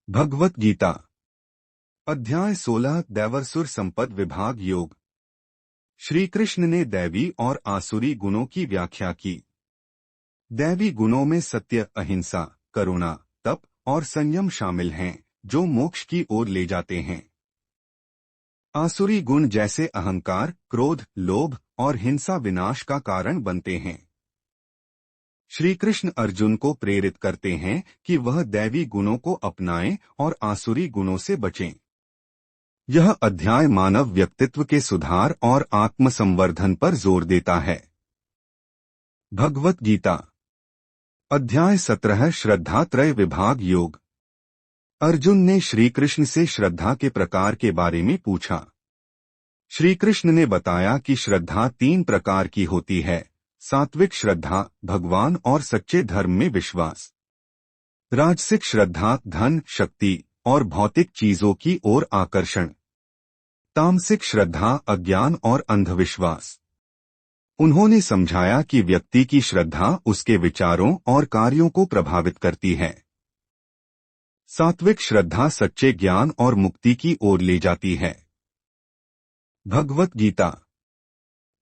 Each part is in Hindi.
भगवत गीता अध्याय 16 दैवरसुर संपद विभाग योग। श्री कृष्ण ने दैवी और आसुरी गुणों की व्याख्या की। दैवी गुणों में सत्य, अहिंसा, करुणा, तप और संयम शामिल हैं, जो मोक्ष की ओर ले जाते हैं। आसुरी गुण जैसे अहंकार, क्रोध, लोभ और हिंसा विनाश का कारण बनते हैं। श्री कृष्ण अर्जुन को प्रेरित करते हैं कि वह दैवी गुणों को अपनाएं और आसुरी गुणों से बचें। यह अध्याय मानव व्यक्तित्व के सुधार और आत्मसंवर्धन पर जोर देता है। भगवत गीता अध्याय 17 श्रद्धा त्रय विभाग योग। अर्जुन ने श्री कृष्ण से श्रद्धा के प्रकार के बारे में पूछा। श्री कृष्ण ने बताया कि श्रद्धा 3 प्रकार की होती है: सात्विक श्रद्धा, भगवान और सच्चे धर्म में विश्वास; राजसिक श्रद्धा, धन, शक्ति और भौतिक चीजों की ओर आकर्षण; तामसिक श्रद्धा, अज्ञान और अंधविश्वास। उन्होंने समझाया कि व्यक्ति की श्रद्धा उसके विचारों और कार्यों को प्रभावित करती है। सात्विक श्रद्धा सच्चे ज्ञान और मुक्ति की ओर ले जाती है। भगवत गीता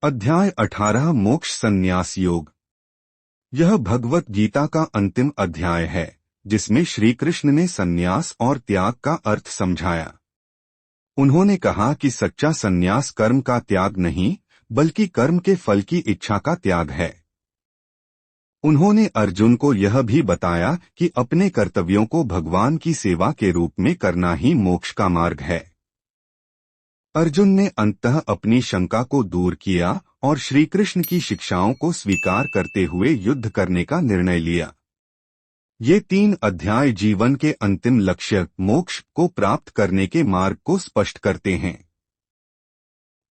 अध्याय 18 मोक्ष संन्यास योग। यह भगवत गीता का अंतिम अध्याय है, जिसमें श्री कृष्ण ने संन्यास और त्याग का अर्थ समझाया। उन्होंने कहा कि सच्चा संन्यास कर्म का त्याग नहीं, बल्कि कर्म के फल की इच्छा का त्याग है। उन्होंने अर्जुन को यह भी बताया कि अपने कर्तव्यों को भगवान की सेवा के रूप में करना ही मोक्ष का मार्ग है। अर्जुन ने अंततः अपनी शंका को दूर किया और श्री कृष्ण की शिक्षाओं को स्वीकार करते हुए युद्ध करने का निर्णय लिया। ये 3 अध्याय जीवन के अंतिम लक्ष्य, मोक्ष को प्राप्त करने के मार्ग को स्पष्ट करते हैं।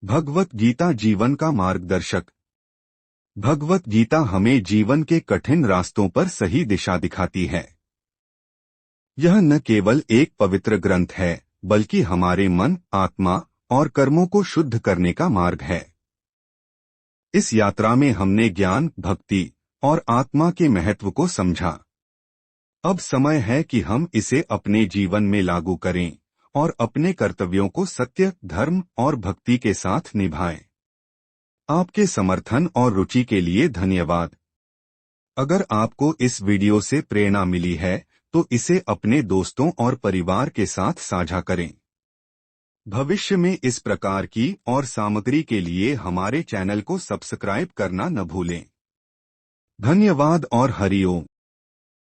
भगवत गीता जीवन का मार्गदर्शक। भगवत गीता हमें जीवन के कठिन रास्तों पर सही दिशा दिखाती है। यह न केवल एक पवित्र ग्रंथ है, बल्कि हमारे मन, आत्मा और कर्मों को शुद्ध करने का मार्ग है। इस यात्रा में हमने ज्ञान, भक्ति और आत्मा के महत्व को समझा। अब समय है कि हम इसे अपने जीवन में लागू करें और अपने कर्तव्यों को सत्य, धर्म और भक्ति के साथ निभाएं। आपके समर्थन और रुचि के लिए धन्यवाद। अगर आपको इस वीडियो से प्रेरणा मिली है, तो इसे अपने दोस्तों और परिवार के साथ साझा करें। भविष्य में इस प्रकार की और सामग्री के लिए हमारे चैनल को सब्सक्राइब करना न भूलें। धन्यवाद और हरि ओम।